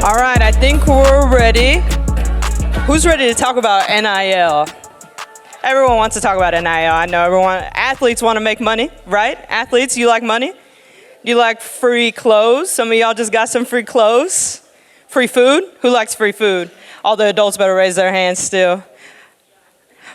All right, I think we're ready. Who's ready to talk about NIL? Everyone wants to talk about NIL. I know everyone. Athletes want to make money, right? Athletes, you like money? You like free clothes? Some of y'all just got some free clothes. Free food? Who likes free food? All the adults better raise their hands still.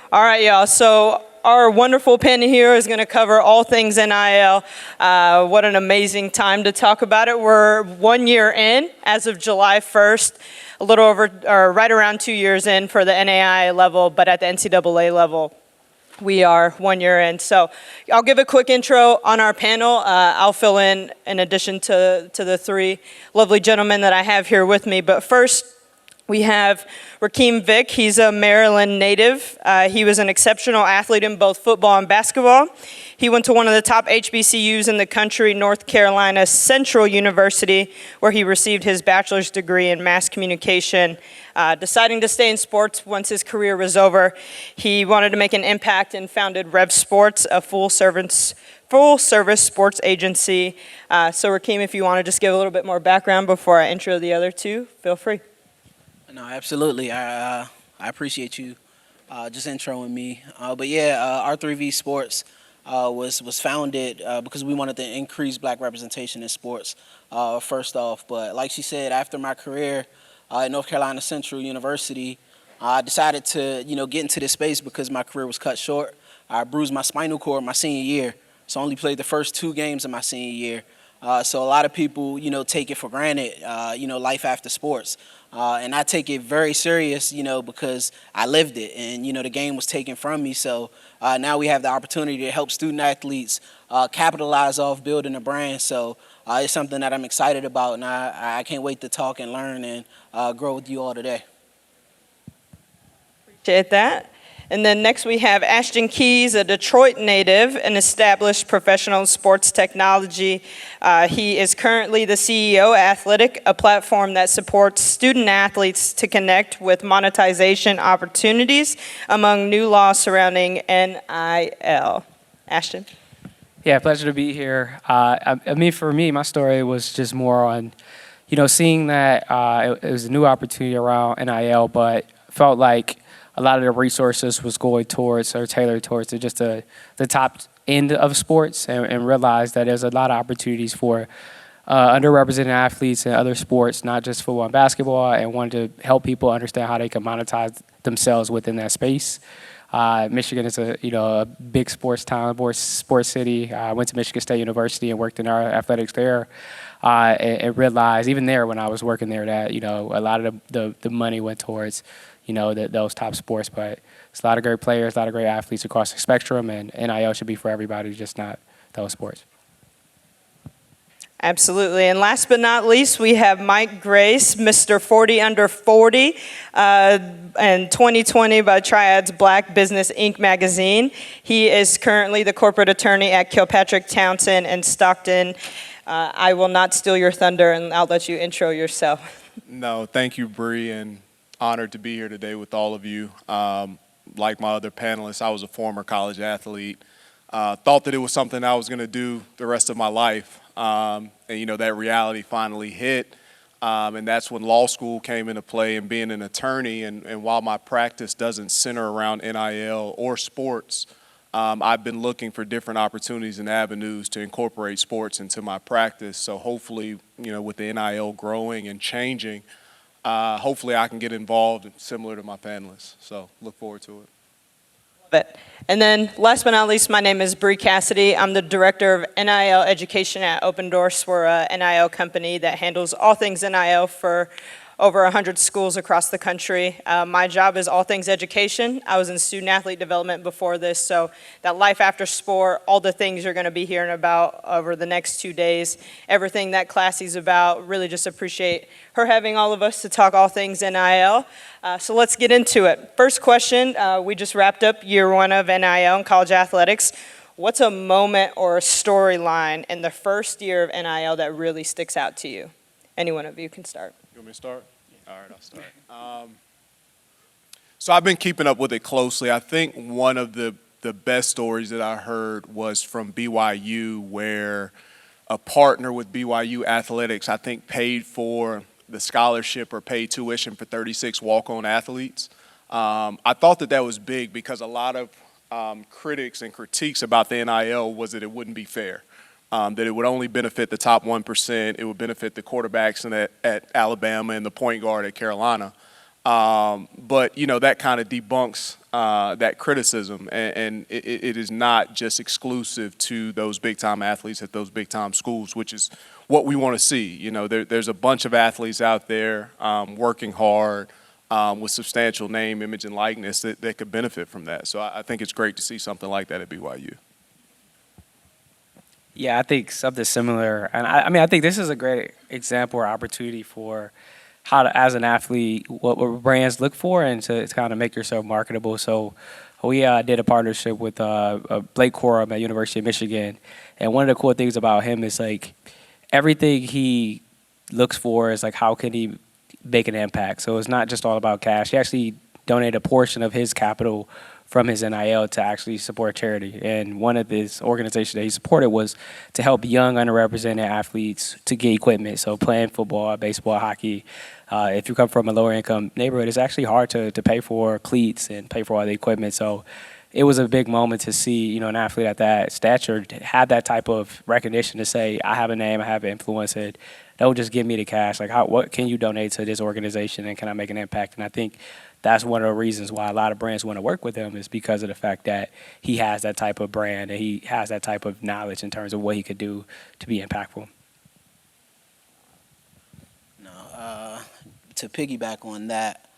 All right, y'all. So our wonderful panel here is going to cover all things NIL. What an amazing time to talk about it. We're 1 year in as of July 1st, a little over, or right around 2 years in for the NAIA level, but at the NCAA level, we are 1 year in. So I'll give a quick intro on our panel. I'll fill in addition to the three lovely gentlemen that I have here with me. But first, we have Rakeem Vick. He's a Maryland native. He was an exceptional athlete in both football and basketball. He went to one of the top HBCUs in the country, North Carolina Central University, where he received his bachelor's degree in mass communication. Deciding to stay in sports once his career was over, he wanted to make an impact and founded Rev Sports, a full-service sports agency. So Rakeem, if you want to just give a little bit more background before I intro the other two, feel free. No, absolutely. I appreciate you just introing me. But yeah, R3V Sports was founded because we wanted to increase black representation in sports, first off. But like she said, after my career at North Carolina Central University, I decided to get into this space because my career was cut short. I bruised my spinal cord my senior year, so I only played the first 2 games of my senior year. So a lot of people, take it for granted, life after sports. And I take it very serious, because I lived it and, the game was taken from me. So now we have the opportunity to help student athletes capitalize off building a brand. So it's something that I'm excited about, and I can't wait to talk and learn and grow with you all today. Appreciate that. And then next we have Ashton Keys, a Detroit native, an established professional in sports technology. He is currently the CEO of Athletic, a platform that supports student athletes to connect with monetization opportunities among new laws surrounding NIL. Ashton? Yeah, pleasure to be here. For me, my story was just more on, seeing that it was a new opportunity around NIL, but felt like a lot of the resources was going towards or tailored towards just the top end of sports, and realized that there's a lot of opportunities for underrepresented athletes in other sports, not just football and basketball, and wanted to help people understand how they can monetize themselves within that space. Michigan is a big sports town, sports city. I went to Michigan State University and worked in our athletics there, and realized even there when I was working there that a lot of the money went towards those top sports, but it's a lot of great players, a lot of great athletes across the spectrum, and NIL should be for everybody, just not those sports. Absolutely. And last but not least, we have Mike Grace, Mr. 40 Under 40, and 2020 by Triad's Black Business Inc. magazine. He is currently the corporate attorney at Kilpatrick Townsend and Stockton. I will not steal your thunder, and I'll let you intro yourself. No, thank you, Bri, and honored to be here today with all of you. Like my other panelists, I was a former college athlete. Thought that it was something I was going to do the rest of my life. And that reality finally hit. And that's when law school came into play and being an attorney. And while my practice doesn't center around NIL or sports, I've been looking for different opportunities and avenues to incorporate sports into my practice. So hopefully, with the NIL growing and changing, hopefully I can get involved similar to my panelists. So look forward to it. Love it. And then last but not least, my name is Bri Cassidy. I'm the director of NIL education at Open Doors. We're a NIL company that handles all things NIL for over 100 schools across the country. My job is all things education. I was in student athlete development before this, so that life after sport, all the things you're gonna be hearing about over the next 2 days, everything that Classy's about, really just appreciate her having all of us to talk all things NIL. So let's get into it. First question, we just wrapped up year 1 of NIL in college athletics. What's a moment or a storyline in the first year of NIL that really sticks out to you? Any one of you can start. You want me to start? All right, I'll start. So I've been keeping up with it closely. I think one of the best stories that I heard was from BYU, where a partner with BYU Athletics, I think, paid for the scholarship or paid tuition for 36 walk-on athletes. I thought that was big because a lot of critics and critiques about the NIL was that it wouldn't be fair, that it would only benefit the top 1%, it would benefit the quarterbacks at Alabama and the point guard at Carolina. But, that kind of debunks that criticism, and it is not just exclusive to those big-time athletes at those big-time schools, which is what we want to see. There's a bunch of athletes out there working hard with substantial name, image, and likeness that could benefit from that. So I think it's great to see something like that at BYU. Yeah, I think something similar. And I think this is a great example or opportunity for how to, as an athlete, what brands look for and to kind of make yourself marketable. So we did a partnership with Blake Corum at University of Michigan. And one of the cool things about him is like everything he looks for is like how can he make an impact. So it's not just all about cash. He actually donated a portion of his capital from his NIL to actually support charity. And one of his organizations that he supported was to help young underrepresented athletes to get equipment. So playing football, baseball, hockey. If you come from a lower income neighborhood, it's actually hard to pay for cleats and pay for all the equipment. So it was a big moment to see, an athlete at that stature have that type of recognition to say, I have a name, I have influence, and don't just give me the cash. Like, what can you donate to this organization, and can I make an impact? And I think that's one of the reasons why a lot of brands want to work with him is because of the fact that he has that type of brand and he has that type of knowledge in terms of what he could do to be impactful. No, to piggyback on that,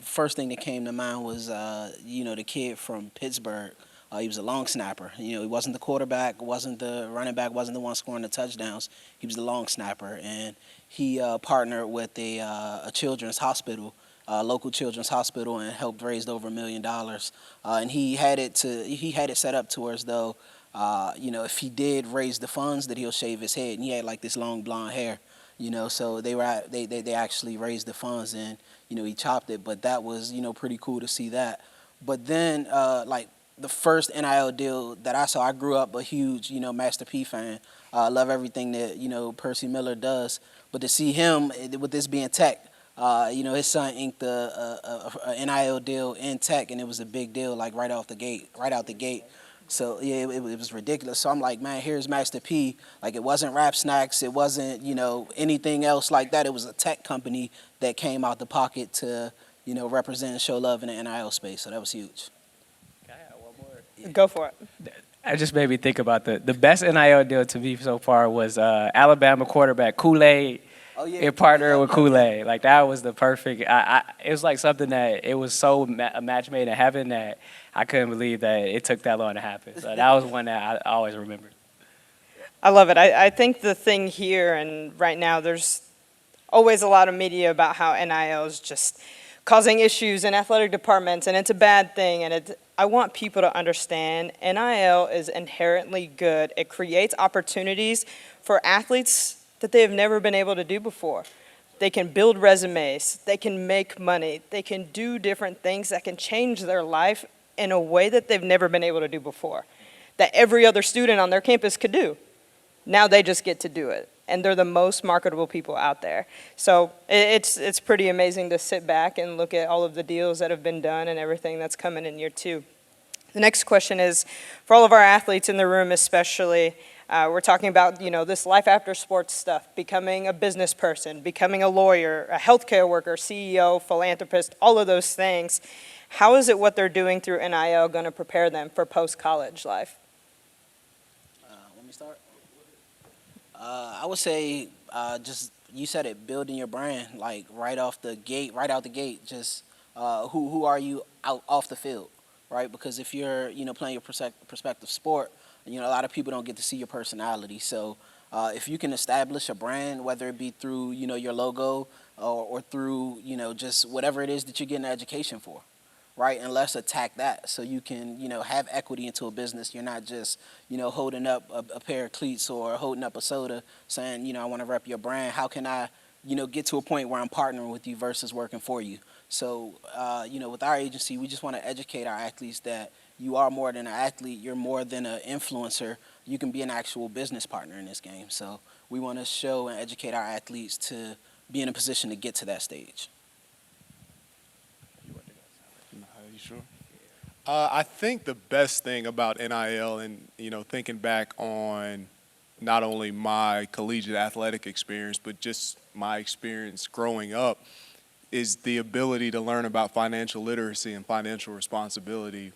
first thing that came to mind was, the kid from Pittsburgh. He was a long snapper. He wasn't the quarterback, wasn't the running back, wasn't the one scoring the touchdowns. He was the long snapper, and he partnered with a children's hospital, local children's hospital, and helped raise over $1 million. And he had it set up to where as though, if he did raise the funds, that he'll shave his head. And he had like this long blonde hair, So they actually raised the funds, and he chopped it. But that was pretty cool to see that. But then the first NIL deal that I saw, I grew up a huge, Master P fan. Love everything that, Percy Miller does. But to see him, with this being tech, his son inked a NIL deal in tech, and it was a big deal, like right out the gate. So, yeah, it was ridiculous. So I'm like, man, here's Master P. Like, it wasn't Rap Snacks. It wasn't, anything else like that. It was a tech company that came out the pocket to, represent and show love in the NIL space. So that was huge. Go for it. It just made me think about the best NIL deal to me so far was Alabama quarterback Kool-Aid. Oh, yeah. It partnered with Kool-Aid. Like, that was the perfect. It was like something that it was so a match made in heaven that I couldn't believe that it took that long to happen. So that was one that I always remembered. I love it. I think the thing here and right now, there's always a lot of media about how NIL is just causing issues in athletic departments, and it's a bad thing. And I want people to understand NIL is inherently good. It creates opportunities for athletes that they have never been able to do before. They can build resumes, they can make money, they can do different things that can change their life in a way that they've never been able to do before, that every other student on their campus could do. Now they just get to do it, and they're the most marketable people out there. So it's pretty amazing to sit back and look at all of the deals that have been done and everything that's coming in year two. The next question is, for all of our athletes in the room especially, we're talking about, this life after sports stuff, becoming a business person, becoming a lawyer, a healthcare worker, CEO, philanthropist, all of those things. How is it what they're doing through NIL going to prepare them for post-college life? Let me start. I would say you said it, building your brand, like right out the gate, just who are you off the field, right? Because if you're, playing your prospective sport, a lot of people don't get to see your personality. So if you can establish a brand, whether it be through, your logo or through, just whatever it is that you're getting an education for, right? And let's attack that so you can, have equity into a business. You're not just, holding up a pair of cleats or holding up a soda saying, I want to rep your brand. How can I, get to a point where I'm partnering with you versus working for you? So, with our agency, we just want to educate our athletes that you are more than an athlete. You're more than an influencer. You can be an actual business partner in this game. So we want to show and educate our athletes to be in a position to get to that stage. You sure? I think the best thing about NIL, and thinking back on not only my collegiate athletic experience, but just my experience growing up, is the ability to learn about financial literacy and financial responsibility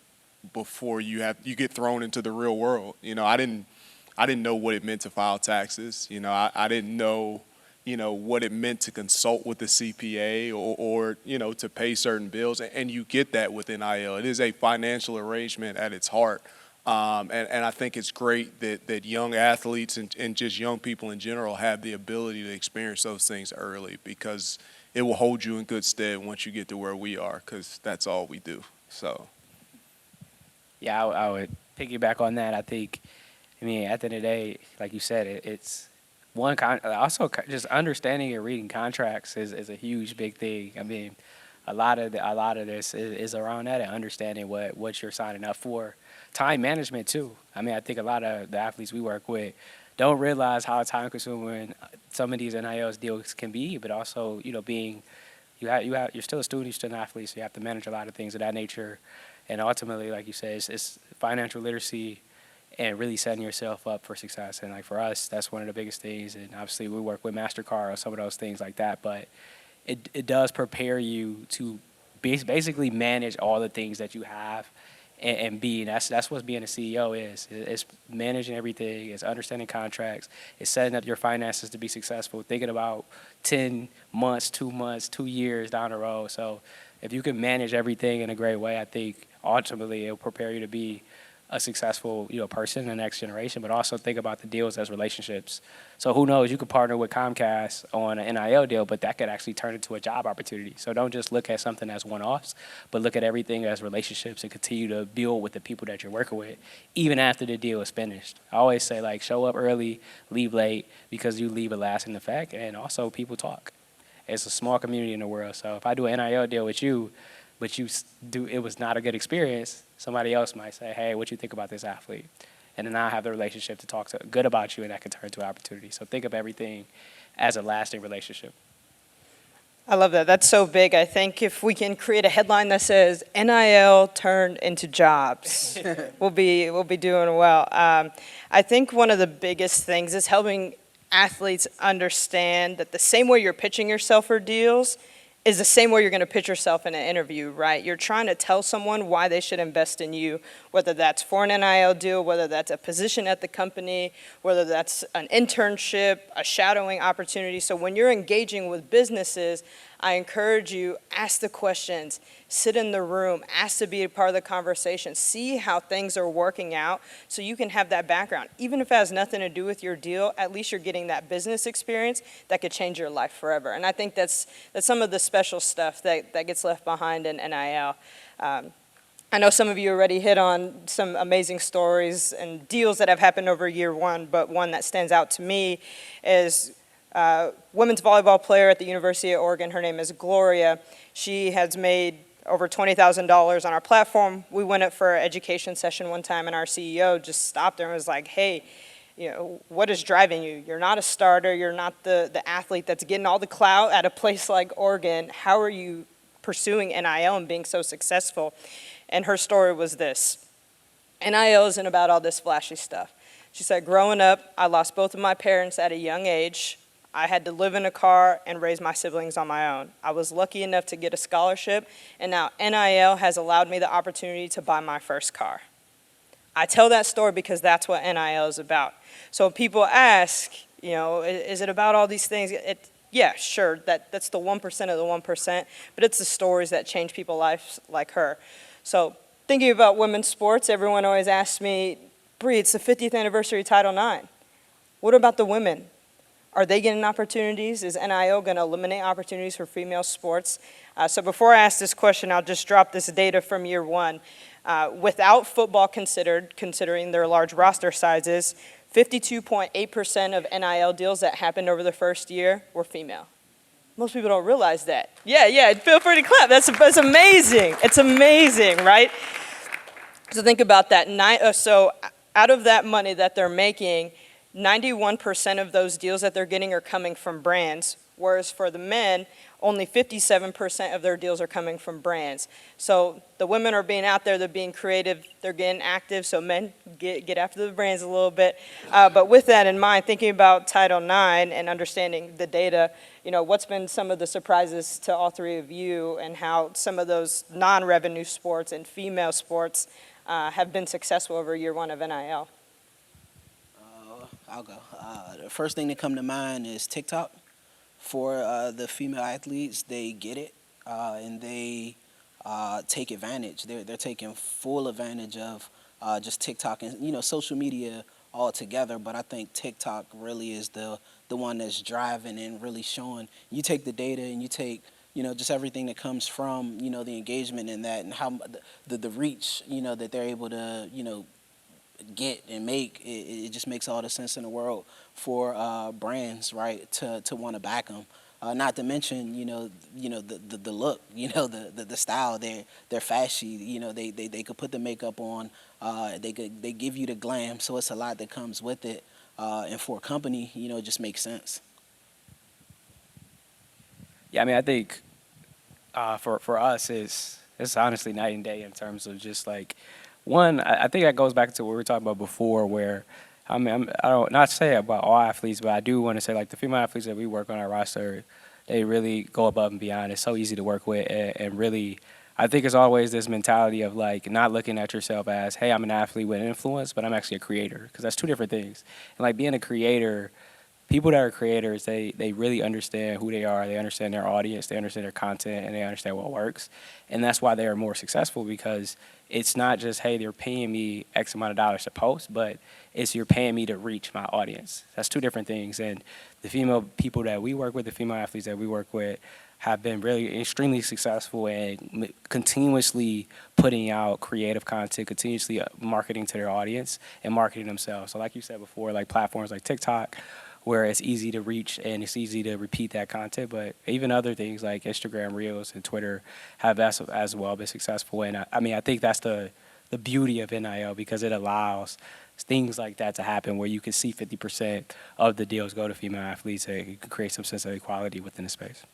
before you get thrown into the real world. I didn't know what it meant to file taxes. I didn't know what it meant to consult with the CPA or to pay certain bills. And you get that with NIL. It is a financial arrangement at its heart. And I think it's great that young athletes and just young people in general have the ability to experience those things early, because it will hold you in good stead once you get to where we are, because that's all we do. So. Yeah, I would piggyback on that. I think, at the end of the day, like you said, it's one also just understanding and reading contracts is a huge big thing. I mean, a lot of this is around that and understanding what you're signing up for. Time management too. I think a lot of the athletes we work with don't realize how time consuming some of these NIL deals can be, but also being you're still a student, you're still an athlete, so you have to manage a lot of things of that nature. And ultimately, like you said, it's financial literacy and really setting yourself up for success. And like for us, that's one of the biggest things. And obviously we work with MasterCard or some of those things like that, but it does prepare you to basically manage all the things that you have and be. And that's what being a CEO is. It's managing everything. It's understanding contracts. It's setting up your finances to be successful, thinking about 10 months, 2 months, 2 years down the road. So if you can manage everything in a great way, I think ultimately it'll prepare you to be a successful person in the next generation, but also think about the deals as relationships. So who knows, you could partner with Comcast on an NIL deal, but that could actually turn into a job opportunity. So don't just look at something as one-offs, but look at everything as relationships and continue to build with the people that you're working with, even after the deal is finished. I always say, show up early, leave late, because you leave a lasting effect, and also people talk. It's a small community in the world, so if I do an NIL deal with you, but it was not a good experience, somebody else might say, hey, what you think about this athlete? And then I'll have the relationship to talk good about you, and that can turn into an opportunity. So think of everything as a lasting relationship. I love that. That's so big. I think if we can create a headline that says NIL turned into jobs, we'll be doing well. I think one of the biggest things is helping athletes understand that the same way you're pitching yourself for deals is the same way you're going to pitch yourself in an interview, right? You're trying to tell someone why they should invest in you, whether that's for an NIL deal, whether that's a position at the company, whether that's an internship, a shadowing opportunity. So when you're engaging with businesses, I encourage you, ask the questions, sit in the room, ask to be a part of the conversation, see how things are working out so you can have that background. Even if it has nothing to do with your deal, at least you're getting that business experience that could change your life forever. And I think that's some of the special stuff that gets left behind in NIL. I know some of you already hit on some amazing stories and deals that have happened over year one, but one that stands out to me is women's volleyball player at the University of Oregon. Her name is Gloria. She has made over $20,000 on our platform. We went up for an education session one time, and our CEO just stopped her and was like, hey, what is driving you? You're not a starter. You're not the athlete that's getting all the clout at a place like Oregon. How are you pursuing NIL and being so successful? And her story was this. NIL isn't about all this flashy stuff. She said, growing up, I lost both of my parents at a young age. I had to live in a car and raise my siblings on my own. I was lucky enough to get a scholarship, and now NIL has allowed me the opportunity to buy my first car. I tell that story because that's what NIL is about. So when people ask, is it about all these things? Yeah, sure, that's the 1% of the 1%, but it's the stories that change people's lives like her. So thinking about women's sports, everyone always asks me, Bri, it's the 50th anniversary of Title IX. What about the women? Are they getting opportunities? Is NIL going to eliminate opportunities for female sports? So before I ask this question, I'll just drop this data from year one. Without football considering their large roster sizes, 52.8% of NIL deals that happened over the first year were female. Most people don't realize that. Yeah, feel free to clap. That's amazing. It's amazing, right? So think about that. So out of that money that they're making, 91% of those deals that they're getting are coming from brands, whereas for the men, only 57% of their deals are coming from brands. So the women are being out there, they're being creative, they're getting active, so men get after the brands a little bit. But with that in mind, thinking about Title IX and understanding the data, what's been some of the surprises to all three of you and how some of those non-revenue sports and female sports have been successful over year one of NIL? I'll go. The first thing that come to mind is TikTok. For the female athletes, they get it and they take advantage. They're taking full advantage of just TikTok and social media altogether. But I think TikTok really is the one that's driving and really showing. You take the data and you take just everything that comes from the engagement in that and how the reach that they're able to get and make. It just makes all the sense in the world for brands, right, to want to back them. Not to mention, the look, the style. They're fashy. They could put the makeup on. They give you the glam. So it's a lot that comes with it. And for a company, it just makes sense. Yeah, I mean, I think for us, it's honestly night and day in terms of just like, one, I think that goes back to what we were talking about before, where I don't not say about all athletes, but I do want to say like the female athletes that we work on our roster, they really go above and beyond. It's so easy to work with, and really, I think it's always this mentality of like not looking at yourself as, hey, I'm an athlete with influence, but I'm actually a creator, because that's two different things. And like being a creator, people that are creators, they really understand who they are, they understand their audience, they understand their content, and they understand what works. And that's why they are more successful, because it's not just, hey, they're paying me X amount of dollars to post, but it's you're paying me to reach my audience. That's two different things. And the female people that we work with, the female athletes that we work with, have been really extremely successful in continuously putting out creative content, continuously marketing to their audience and marketing themselves. So like you said before, like platforms like TikTok, where it's easy to reach and it's easy to repeat that content, but even other things like Instagram Reels and Twitter have as well been successful. And I think that's the beauty of NIL, because it allows things like that to happen, where you can see 50% of the deals go to female athletes, and you can create some sense of equality within the space.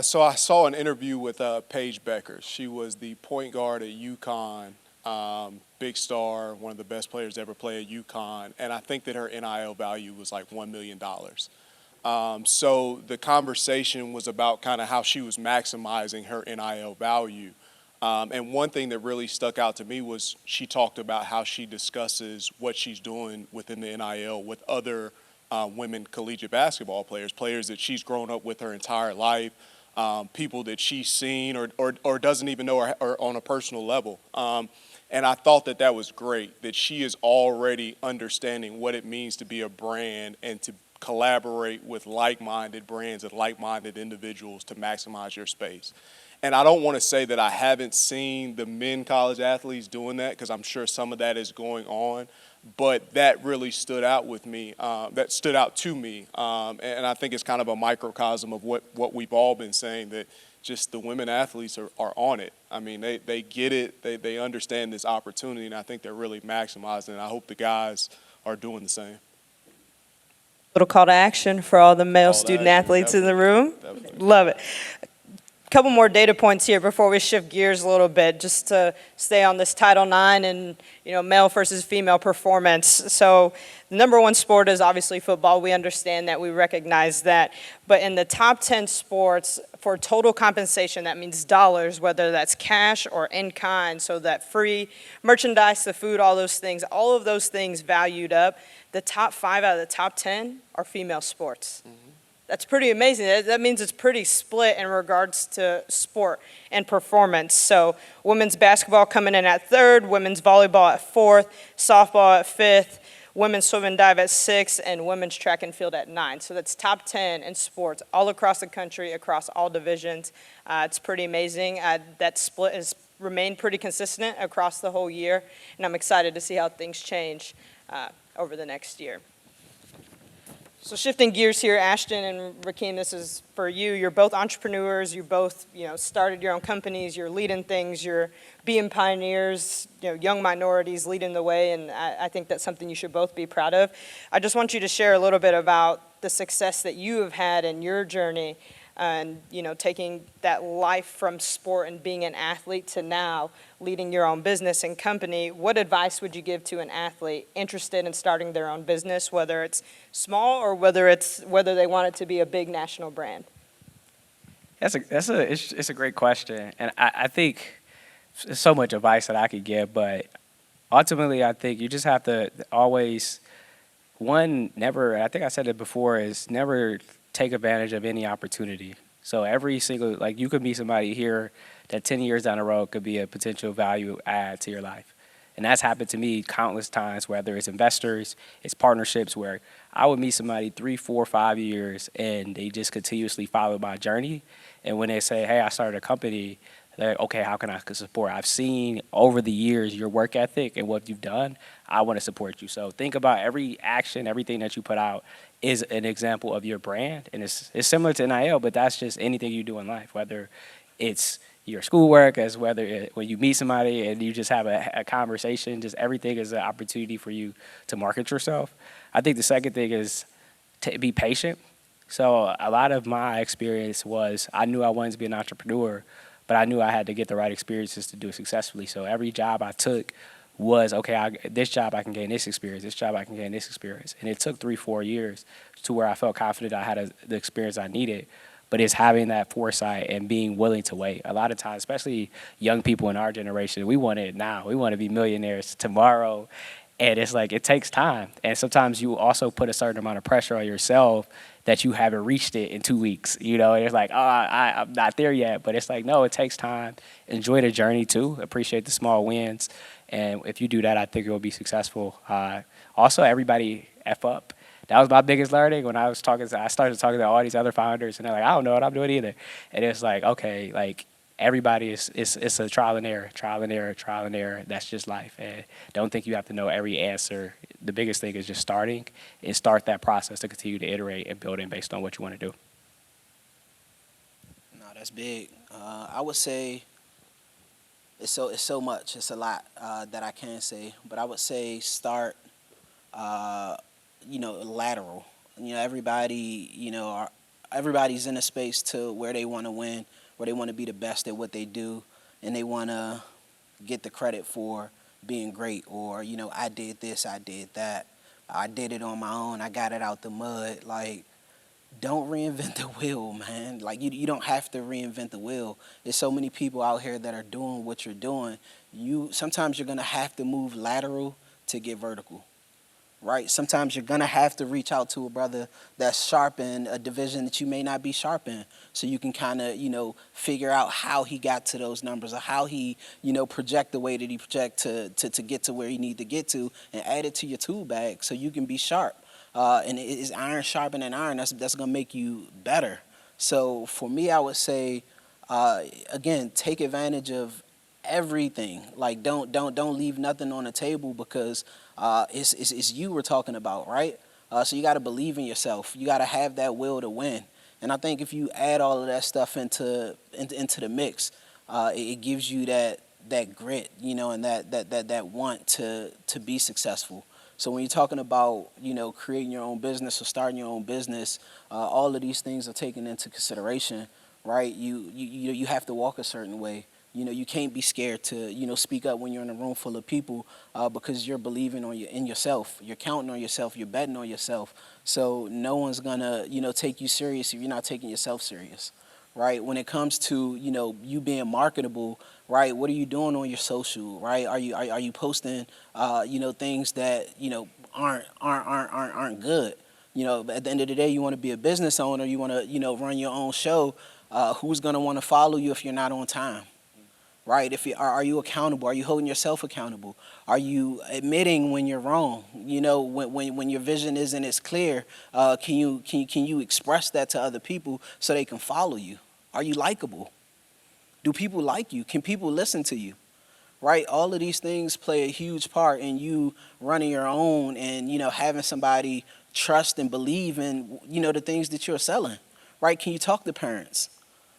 So I saw an interview with Paige Becker. She was the point guard at UConn. Big star, one of the best players to ever play at UConn, and I think that her NIL value was like $1 million. So the conversation was about kind of how she was maximizing her NIL value. And one thing that really stuck out to me was she talked about how she discusses what she's doing within the NIL with other women collegiate basketball players that she's grown up with her entire life, people that she's seen or doesn't even know or on a personal level. And I thought that was great, that she is already understanding what it means to be a brand and to collaborate with like-minded brands and like-minded individuals to maximize your space. And I don't want to say that I haven't seen the men college athletes doing that, because I'm sure some of that is going on, but that really stood out with me. That stood out to me, and I think it's kind of a microcosm of what we've all been saying, that just the women athletes are on it. I mean, they get it, they understand this opportunity, and I think they're really maximizing it. I hope the guys are doing the same. Little call to action for all the male student athletes in the room. Definitely. Love it. Couple more data points here before we shift gears a little bit, just to stay on this Title IX and male versus female performance. So the number one sport is obviously football. We understand that, we recognize that. But in the top 10 sports, for total compensation, that means dollars, whether that's cash or in kind, so that free merchandise, the food, all of those things valued up. The top 5 out of the top 10 are female sports. Mm-hmm. That's pretty amazing. That means it's pretty split in regards to sport and performance. So women's basketball coming in at 3rd, women's volleyball at 4th, softball at 5th, women's swim and dive at 6th, and women's track and field at 9. So that's top 10 in sports all across the country, across all divisions. It's pretty amazing. That split has remained pretty consistent across the whole year, and I'm excited to see how things change over the next year. So shifting gears here, Ashton and Rakeem, this is for you. You're both entrepreneurs. You both, started your own companies. You're leading things. You're being pioneers. Young minorities leading the way, and I think that's something you should both be proud of. I just want you to share a little bit about the success that you have had in your journey, and taking that life from sport and being an athlete to now leading your own business and company. What advice would you give to an athlete interested in starting their own business, whether it's small or whether they want it to be a big national brand? It's a great question, and I think there's so much advice that I could give, but ultimately I think you just have to always never. I think I said it before, is never take advantage of any opportunity. So every single, you could meet somebody here that 10 years down the road could be a potential value add to your life. And that's happened to me countless times, whether it's investors, it's partnerships, where I would meet somebody 3, 4, 5 years and they just continuously follow my journey. And when they say, hey, I started a company, they're like, okay, how can I support? I've seen over the years your work ethic and what you've done. I want to support you. So think about every action, everything that you put out is an example of your brand. And it's similar to NIL, but that's just anything you do in life, whether it's your schoolwork, when you meet somebody and you just have a conversation, just everything is an opportunity for you to market yourself. I think the second thing is to be patient. So a lot of my experience was I knew I wanted to be an entrepreneur, but I knew I had to get the right experiences to do it successfully. So every job I took was, okay, this job I can gain this experience, this job I can gain this experience. And it took 3, 4 years to where I felt confident I had the experience I needed. But it's having that foresight and being willing to wait. A lot of times, especially young people in our generation, we want it now. We want to be millionaires tomorrow. And it's like, it takes time. And sometimes you also put a certain amount of pressure on yourself that you haven't reached it in 2 weeks. It's like, I'm not there yet. But it's like, no, it takes time. Enjoy the journey too. Appreciate the small wins. And if you do that, I think you'll be successful. Also, everybody F up. That was my biggest learning when I started talking to all these other founders, and they're like, I don't know what I'm doing either. And it's like, okay, everybody it's a trial and error. That's just life. And don't think you have to know every answer. The biggest thing is just starting and start that process to continue to iterate and build in based on what you want to do. No, that's big. I would say it's so much. It's a lot that I can say, but I would say start. Lateral. Everybody, everybody's in a space to where they want to win, where they want to be the best at what they do, and they want to get the credit for being great, or, I did this, I did that, I did it on my own, I got it out the mud. Don't reinvent the wheel, man. You don't have to reinvent the wheel. There's so many people out here that are doing what you're doing. Sometimes you're going to have to move lateral to get vertical. Right? Sometimes you're going to have to reach out to a brother that's sharp in a division that you may not be sharp in, so you can kind of, figure out how he got to those numbers, or how he, project the way that he project to get to where he need to get to, and add it to your tool bag so you can be sharp. And it is iron sharpening iron. That's going to make you better. So for me, I would say, again, take advantage of everything. Don't leave nothing on the table, because it's you we're talking about, right? So you got to believe in yourself. You got to have that will to win. And I think if you add all of that stuff into the mix, it gives you that grit, and that want to be successful. So when you're talking about, creating your own business or starting your own business, all of these things are taken into consideration, right? You have to walk a certain way. You can't be scared to, speak up when you're in a room full of people, because you're believing in yourself. You're counting on yourself. You're betting on yourself. So no one's going to, take you serious if you're not taking yourself serious, right? When it comes to, you being marketable, right? What are you doing on your social, right? Are you posting, things that, aren't good? At the end of the day, you want to be a business owner. You want to, run your own show. Who's going to want to follow you if you're not on time? Right? Are you accountable? Are you holding yourself accountable? Are you admitting when you're wrong? When your vision isn't as clear, can you express that to other people so they can follow you? Are you likable? Do people like you? Can people listen to you? Right? All of these things play a huge part in you running your own and, having somebody trust and believe in, the things that you're selling, right? Can you talk to parents?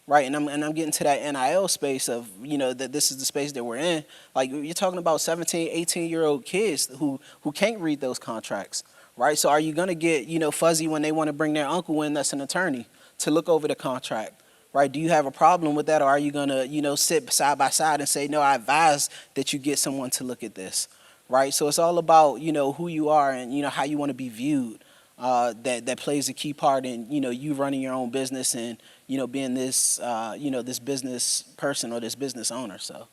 Right, and I'm getting to that NIL space of, that this is the space that we're in. Like, you're talking about 17, 18-year-old kids who can't read those contracts, right? So are you going to get, fuzzy when they want to bring their uncle in that's an attorney to look over the contract, right? Do you have a problem with that, or are you going to, sit side by side and say, no, I advise that you get someone to look at this, right? So it's all about, who you are and, how you want to be viewed. That plays a key part in, you running your own business and, being this, this business person or this business owner. So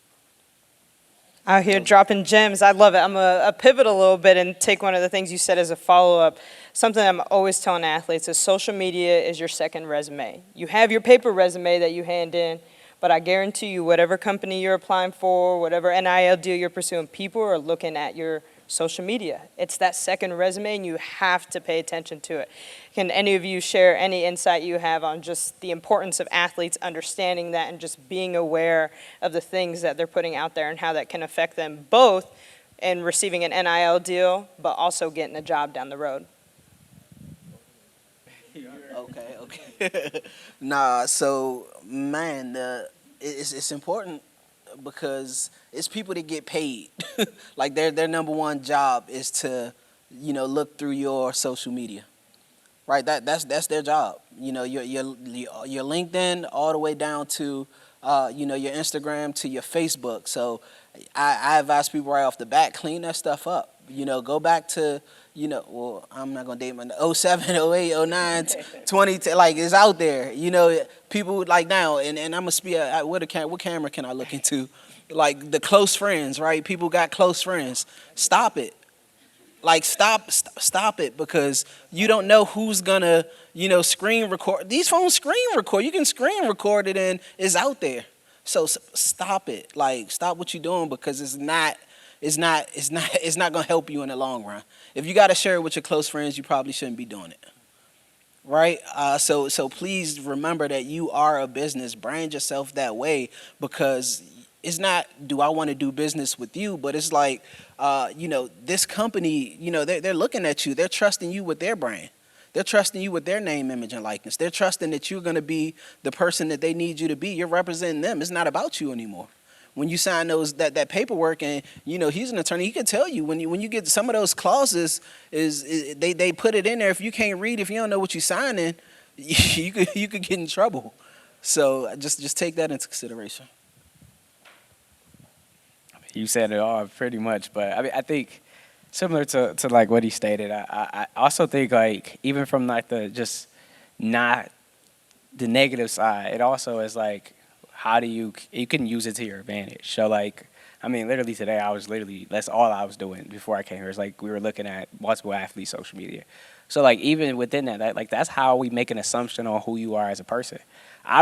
Out here dropping gems. I love it. I'm a pivot a little bit and take one of the things you said as a follow-up. Something I'm always telling athletes is social media is your second resume. You have your paper resume that you hand in, but I guarantee you whatever company you're applying for, whatever NIL deal you're pursuing, people are looking at your social media. It's that second resume, and you have to pay attention to it. Can any of you share any insight you have on just the importance of athletes understanding that and just being aware of the things that they're putting out there and how that can affect them both in receiving an NIL deal, but also getting a job down the road? Okay. Nah, so, man, it's important because it's people that get paid. Like, their number one job is to, look through your social media, right? That's their job. Your LinkedIn all the way down to, your Instagram to your Facebook. So I advise people right off the bat, clean that stuff up. Go back to, well, I'm not going to date my 07, 08, 09, 20, like, it's out there. People like now, and I'm going to speak, what camera can I look into? Like, the close friends, right? People got close friends. Stop it. Like, stop it, because you don't know who's going to, screen record. These phones screen record. You can screen record it, and it's out there. So stop it. Like, stop what you're doing, because it's not going to help you in the long run. If you got to share it with your close friends, you probably shouldn't be doing it. Right? So please remember that you are a business. Brand yourself that way, because it's not, do I want to do business with you? But it's like, this company, they're looking at you. They're trusting you with their brand. They're trusting you with their name, image, and likeness. They're trusting that you're going to be the person that they need you to be. You're representing them. It's not about you anymore. When you sign that paperwork, and he's an attorney, he can tell you when you get some of those clauses is they put it in there. If you can't read, if you don't know what you're signing, you could get in trouble. So just take that into consideration. You said it all pretty much, but I think similar to like what he stated, I also think, like, even from like the just not the negative side, it also is like, how do you can use it to your advantage. So, like, I mean, literally today, that's all I was doing before I came here. It's like we were looking at multiple athletes' social media. So, like, even within that, like, that's how we make an assumption on who you are as a person.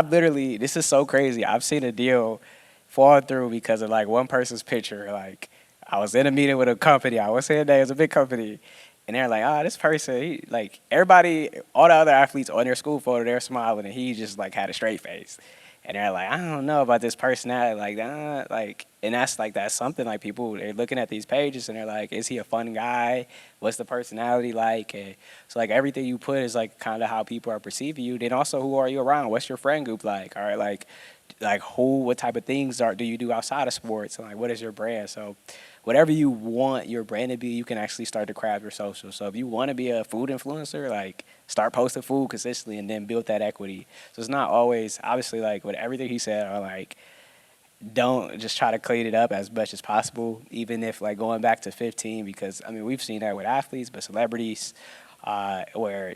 This is so crazy. I've seen a deal fall through because of, like, one person's picture. Like, I was in a meeting with a company. I was saying that it was a big company. And they're like, this person, everybody, all the other athletes on their school photo, they're smiling, and he just, like, had a straight face. And they're like, I don't know about this personality, like that, and that's something, like, people, they're looking at these pages and they're like, is he a fun guy? What's the personality like? And so, like, everything you put is, like, kind of how people are perceiving you. Then also, who are you around? What's your friend group like? All right, like what type of things do you do outside of sports? And, like, what is your brand? So whatever you want your brand to be, you can actually start to craft your social. So if you want to be a food influencer, like, start posting food consistently and then build that equity. So it's not always, obviously, like, with everything he said, or, like, don't just try to clean it up as much as possible, even if, like, going back to 15, because, I mean, we've seen that with athletes, but celebrities, where,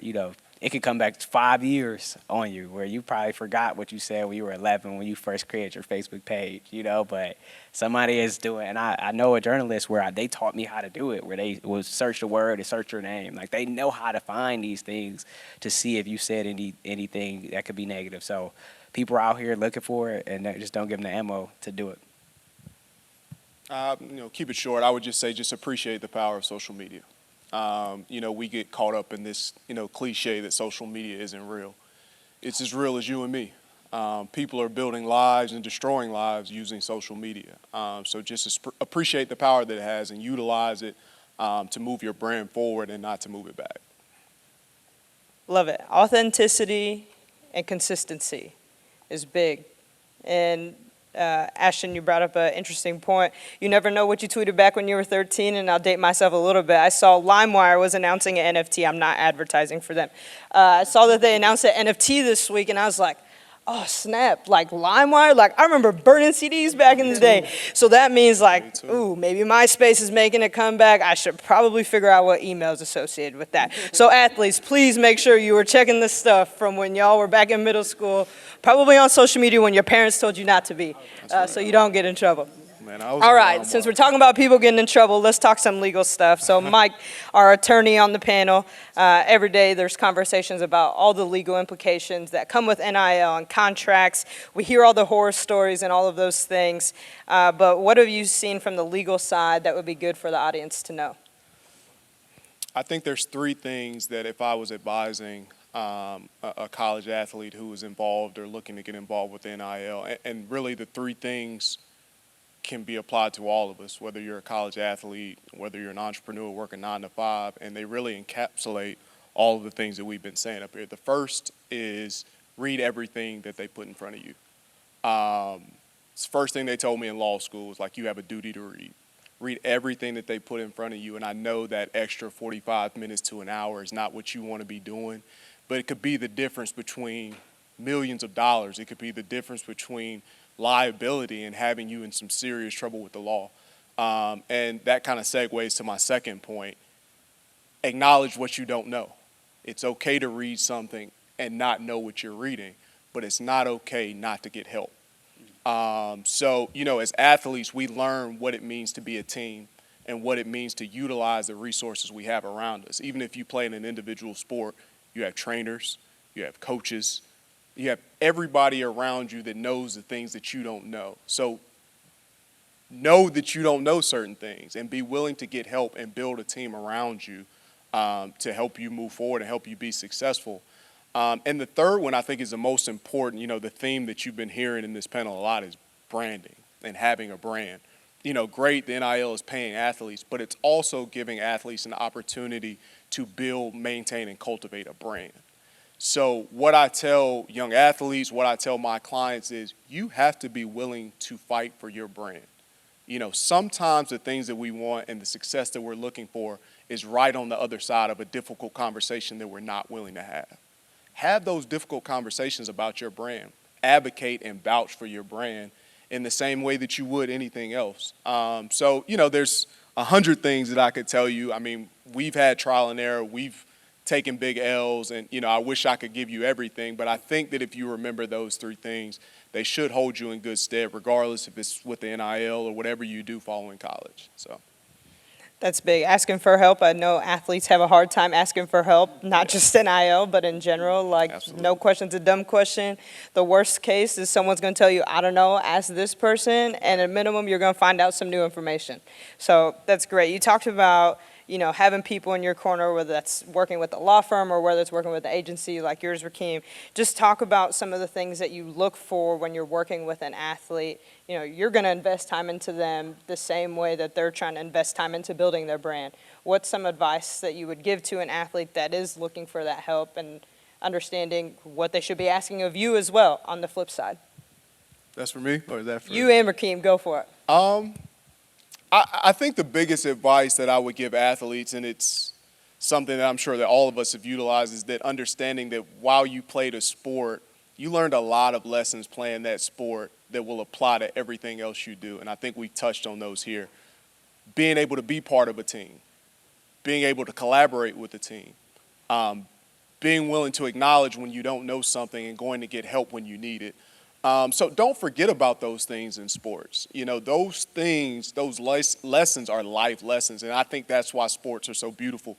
it could come back 5 years on you, where you probably forgot what you said when you were 11 when you first created your Facebook page, but somebody is doing, and I know a journalist where they taught me how to do it, where they would search the word and search your name. Like, they know how to find these things to see if you said anything that could be negative. So people are out here looking for it, and they just don't give them the ammo to do it. Keep it short. I would just say, just appreciate the power of social media. We get caught up in this, cliche that social media isn't real. It's as real as you and me. People are building lives and destroying lives using social media. So just appreciate the power that it has and utilize it to move your brand forward and not to move it back. Love it. Authenticity and consistency is big. And Ashton, you brought up an interesting point. You never know what you tweeted back when you were 13, and I'll date myself a little bit. I saw LimeWire was announcing an NFT. I'm not advertising for them. I saw that they announced an NFT this week, and I was like, oh, snap, like LimeWire? Like, I remember burning CDs back in the day. So that means like, ooh, maybe MySpace is making a comeback. I should probably figure out what email is associated with that. So athletes, please make sure you were checking this stuff from when y'all were back in middle school, probably on social media when your parents told you not to be, so you don't get in trouble. Man, I was All on right, LimeWire. since we're talking about people getting in trouble, let's talk some legal stuff. So Mike, our attorney on the panel, every day there's conversations about all the legal implications that come with NIL and contracts. We hear all the horror stories and all of those things. But what have you seen from the legal side that would be good for the audience to know? I think there's three things that if I was advising a college athlete who was involved or looking to get involved with NIL, and really the three things can be applied to all of us, whether you're a college athlete, whether you're an entrepreneur working 9 to 5, and they really encapsulate all of the things that we've been saying up here. The first is read everything that they put in front of you. It's the first thing they told me in law school was like, you have a duty to read. Read everything that they put in front of you, and I know that extra 45 minutes to an hour is not what you want to be doing, but it could be the difference between millions of dollars. It could be the difference between liability and having you in some serious trouble with the law. And that kind of segues to my second point. Acknowledge what you don't know. It's okay to read something and not know what you're reading, but it's not okay not to get help. So, as athletes, we learn what it means to be a team and what it means to utilize the resources we have around us. Even if you play in an individual sport, you have trainers, you have coaches, you have everybody around you that knows the things that you don't know. So know that you don't know certain things and be willing to get help and build a team around you to help you move forward and help you be successful. And the third one I think is the most important. The theme that you've been hearing in this panel a lot is branding and having a brand. Great, the NIL is paying athletes, but it's also giving athletes an opportunity to build, maintain, and cultivate a brand. So what I tell young athletes, what I tell my clients is you have to be willing to fight for your brand. Sometimes the things that we want and the success that we're looking for is right on the other side of a difficult conversation that we're not willing to have. Have those difficult conversations about your brand. Advocate and vouch for your brand in the same way that you would anything else. There's 100 things that I could tell you. I mean, we've had trial and error. We've taken big L's, and I wish I could give you everything, but I think that if you remember those three things, they should hold you in good stead, regardless if it's with the NIL or whatever you do following college. So That's big. Asking for help. I know athletes have a hard time asking for help, not just NIL, but in general. Like, Absolutely. No question's a dumb question. The worst case is someone's going to tell you, I don't know, ask this person, and at minimum, you're going to find out some new information. So that's great. You talked about having people in your corner, whether that's working with a law firm or whether it's working with an agency like yours, Rakeem. Just talk about some of the things that you look for when you're working with an athlete. You're going to invest time into them the same way that they're trying to invest time into building their brand. What's some advice that you would give to an athlete that is looking for that help and understanding what they should be asking of you as well on the flip side? that's for me, or is that for You and Rakeem, go for it. I think the biggest advice that I would give athletes, and it's something that I'm sure that all of us have utilized, is that understanding that while you played a sport, you learned a lot of lessons playing that sport that will apply to everything else you do. And I think we touched on those here. Being able to be part of a team, being able to collaborate with the team, being willing to acknowledge when you don't know something and going to get help when you need it. So don't forget about those things in sports. Those things, those lessons are life lessons. And I think that's why sports are so beautiful,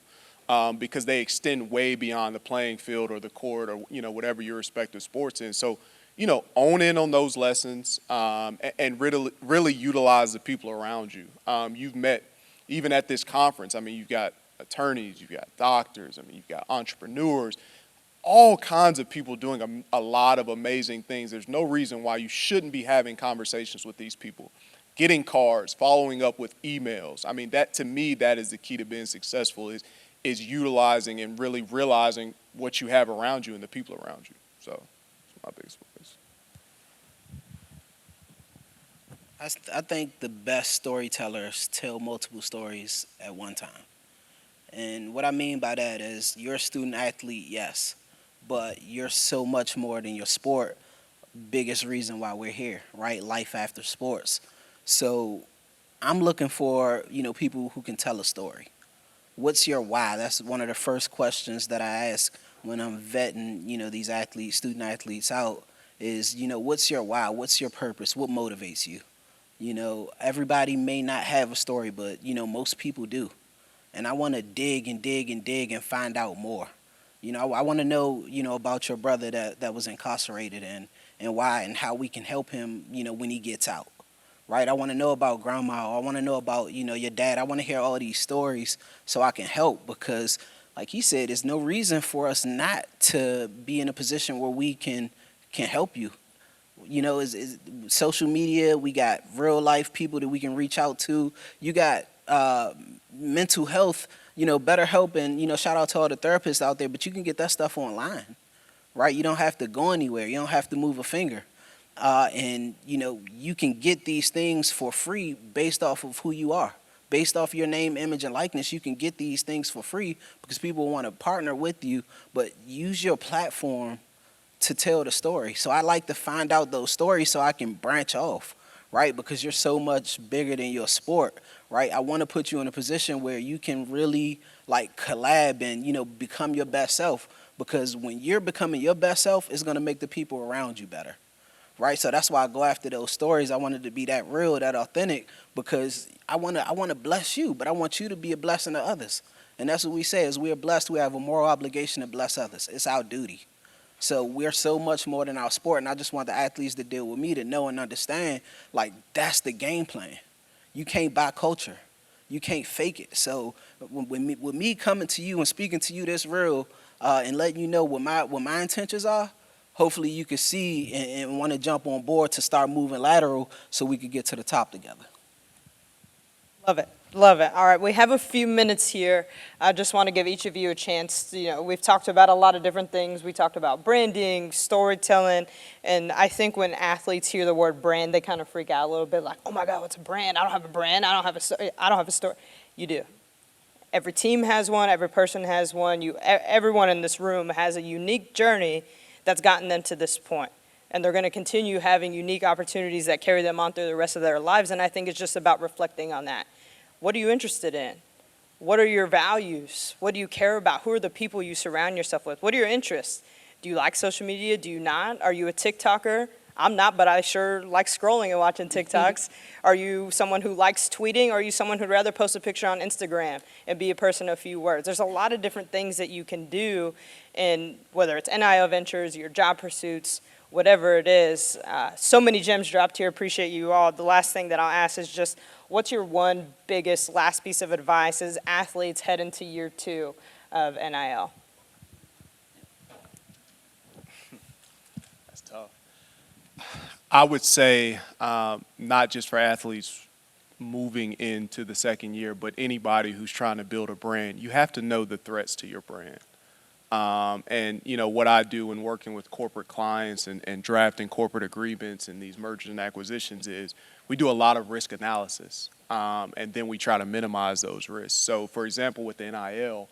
because they extend way beyond the playing field or the court or, whatever your respective sports is. So, own in on those lessons and really utilize the people around you. You've met, even at this conference, you've got attorneys, you've got doctors, you've got entrepreneurs, all kinds of people doing a lot of amazing things. There's no reason why you shouldn't be having conversations with these people, getting cards, following up with emails. That, to me, that is the key to being successful is utilizing and really realizing what you have around you and the people around you. So that's my biggest focus. I think the best storytellers tell multiple stories at one time. And what I mean by that is you're a student athlete, yes, but you're so much more than your sport. Biggest reason why we're here, right? Life after sports. So I'm looking for, people who can tell a story. What's your why? That's one of the first questions that I ask when I'm vetting, these athletes, student athletes out is, what's your why? What's your purpose? What motivates you? Everybody may not have a story, but, most people do. And I want to dig and dig and dig and find out more. I want to know, about your brother that was incarcerated and why and how we can help him, when he gets out. Right? I want to know about grandma. I want to know about, your dad. I want to hear all these stories so I can help because, like he said, there's no reason for us not to be in a position where we can help you. Is social media, we got real life people that we can reach out to. You got mental health, better help, and, shout out to all the therapists out there, but you can get that stuff online, right? You don't have to go anywhere. You don't have to move a finger. And, you can get these things for free based off of who you are. Based off your name, image, and likeness, you can get these things for free because people want to partner with you, but use your platform to tell the story. So I like to find out those stories so I can branch off, right? Because you're so much bigger than your sport, right? I want to put you in a position where you can really collab and, become your best self, because when you're becoming your best self, it's going to make the people around you better, right? So that's why I go after those stories. I wanted to be that real, that authentic, because I want to bless you, but I want you to be a blessing to others. And that's what we say is we're blessed. We have a moral obligation to bless others. It's our duty. So we're so much more than our sport, and I just want the athletes that deal with me to know and understand, that's the game plan. You can't buy culture. You can't fake it. So with me coming to you and speaking to you this real and letting you know what my intentions are, hopefully you can see and want to jump on board to start moving lateral so we could get to the top together. Love it. Love it. All right, we have a few minutes here. I just want to give each of you a chance. We've talked about a lot of different things. We talked about branding, storytelling, and I think when athletes hear the word brand, they kind of freak out a little bit, like, "Oh my God, what's a brand? I don't have a brand. I don't have a story." You do. Every team has one. Every person has one. Everyone in this room has a unique journey that's gotten them to this point. And they're going to continue having unique opportunities that carry them on through the rest of their lives. And I think it's just about reflecting on that. What are you interested in? What are your values? What do you care about? Who are the people you surround yourself with? What are your interests? Do you like social media? Do you not? Are you a TikToker? I'm not, but I sure like scrolling and watching TikToks. Are you someone who likes tweeting, or are you someone who'd rather post a picture on Instagram and be a person of few words? There's a lot of different things that you can do, in whether it's NIL ventures, your job pursuits, whatever it is. So many gems dropped here. Appreciate you all. The last thing that I'll ask is just, what's your one biggest last piece of advice as athletes head into year 2 of NIL? That's tough. I would say not just for athletes moving into the second year, but anybody who's trying to build a brand, you have to know the threats to your brand. And, what I do in working with corporate clients and drafting corporate agreements and these mergers and acquisitions is we do a lot of risk analysis, and then we try to minimize those risks. So, for example, with the NIL,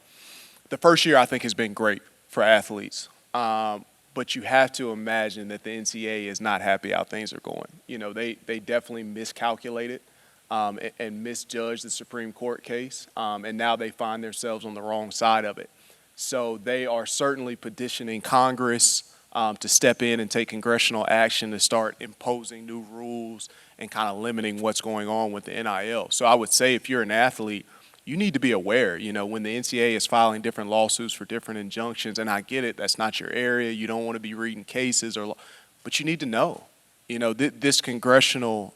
the first year I think has been great for athletes, but you have to imagine that the NCAA is not happy how things are going. They definitely miscalculated and misjudged the Supreme Court case, and now they find themselves on the wrong side of it. So they are certainly petitioning Congress to step in and take congressional action to start imposing new rules and kind of limiting what's going on with the NIL. So I would say if you're an athlete, you need to be aware, when the NCAA is filing different lawsuits for different injunctions, and I get it, that's not your area, you don't want to be reading cases, but you need to know. This congressional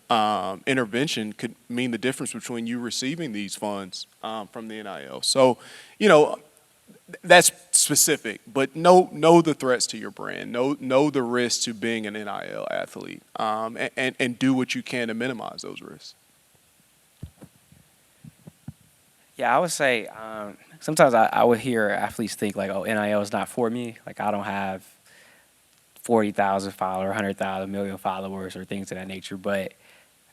intervention could mean the difference between you receiving these funds from the NIL. So, that's specific, but know the threats to your brand. Know the risks to being an NIL athlete, and do what you can to minimize those risks. Yeah, I would say sometimes I would hear athletes think like, oh, NIL is not for me. Like I don't have 40,000 followers, 100,000, million followers or things of that nature. But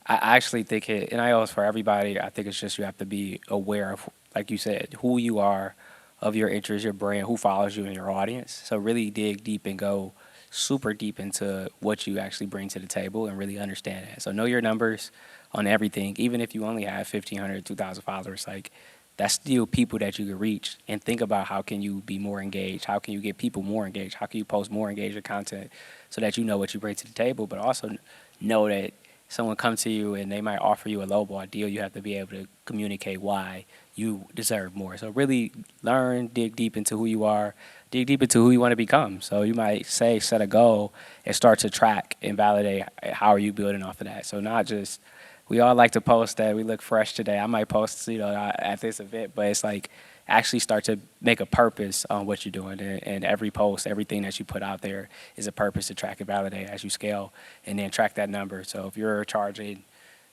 I actually think NIL is for everybody. I think it's just you have to be aware of, like you said, who you are, of your interests, your brand, who follows you and your audience. So really dig deep and go super deep into what you actually bring to the table and really understand that. So know your numbers on everything. Even if you only have 1,500, 2,000 followers, like that's still people that you can reach, and think about how can you be more engaged? How can you get people more engaged? How can you post more engaging content so that you know what you bring to the table, but also know that someone comes to you and they might offer you a lowball deal. You have to be able to communicate why you deserve more. So really learn, dig deep into who you are, dig deep into who you want to become. So you might set a goal and start to track and validate how are you building off of that. So not just, we all like to post that we look fresh today. I might post, at this event, but it's like actually start to make a purpose on what you're doing. And every post, everything that you put out there is a purpose to track and validate as you scale, and then track that number. So if you're charging,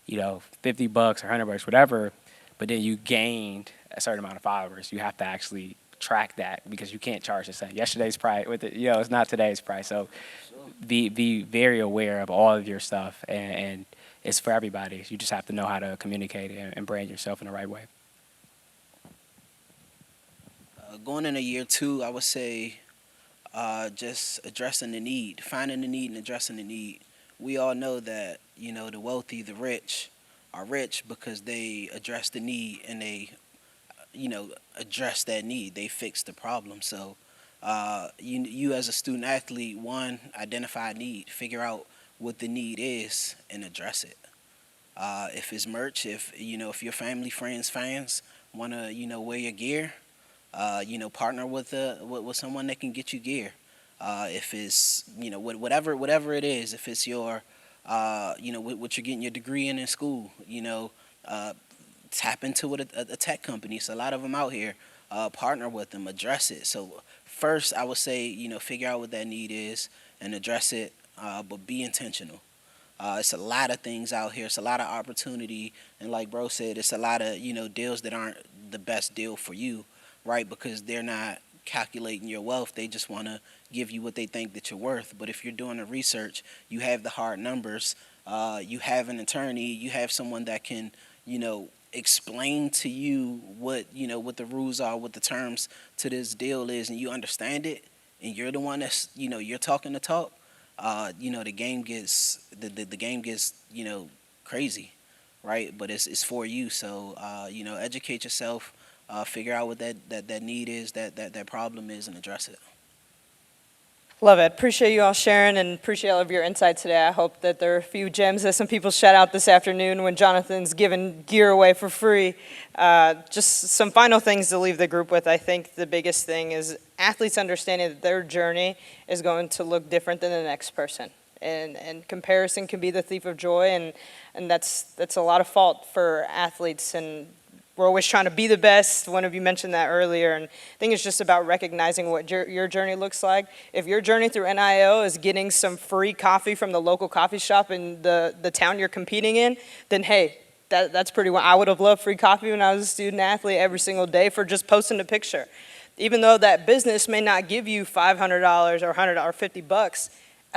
$50 or $100, whatever, but then you gained a certain amount of followers, you have to actually track that, because you can't charge the same. Yesterday's price with it, it's not today's price. So be very aware of all of your stuff, and it's for everybody. You just have to know how to communicate and brand yourself in the right way. Going into year 2, I would say just addressing the need, finding the need and addressing the need. We all know that, the wealthy, the rich are rich because they address the need and they, address that need. They fix the problem. So you as a student athlete, one, identify a need, figure out what the need is and address it. If it's merch, if your family, friends, fans want to, wear your gear, partner with someone that can get you gear. If it's, whatever it is, if it's your, what you're getting your degree in school, tap into a tech company. So a lot of them out here, partner with them, address it. So first, I would say, figure out what that need is and address it, but be intentional. It's a lot of things out here. It's a lot of opportunity. And like bro said, it's a lot of, deals that aren't the best deal for you, right? Because they're not calculating your wealth. They just want to give you what they think that you're worth. But if you're doing the research, you have the hard numbers, you have an attorney, you have someone that can, explain to you what the rules are, what the terms to this deal is, and you understand it, and you're the one that's, you're talking the talk, the game gets crazy, right? But it's for you. So educate yourself, figure out what that need is, that problem is, and address it. Love it. Appreciate you all sharing and appreciate all of your insights today. I hope that there are a few gems that some people shout out this afternoon when Jonathan's giving gear away for free. Just some final things to leave the group with. I think the biggest thing is athletes understanding that their journey is going to look different than the next person. And comparison can be the thief of joy, and that's a lot of fault for athletes, and we're always trying to be the best. One of you mentioned that earlier, and I think it's just about recognizing what your journey looks like. If your journey through NIL is getting some free coffee from the local coffee shop in the town you're competing in, then hey, that's pretty well. I would have loved free coffee when I was a student athlete every single day for just posting a picture. Even though that business may not give you $500 or $100 or $50,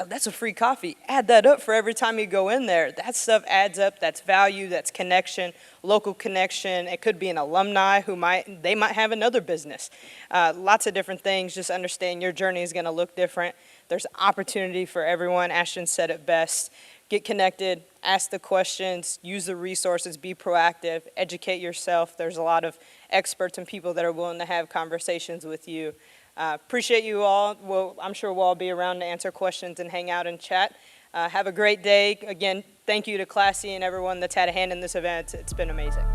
that's a free coffee. Add that up for every time you go in there. That stuff adds up. That's value. That's connection, local connection. It could be an alumni who might have another business. Lots of different things. Just understand your journey is going to look different. There's opportunity for everyone. Ashton said it best. Get connected, ask the questions, use the resources, be proactive, educate yourself. There's a lot of experts and people that are willing to have conversations with you. Appreciate you all. I'm sure we'll all be around to answer questions and hang out and chat. Have a great day. Again, thank you to Classy and everyone that's had a hand in this event. It's been amazing.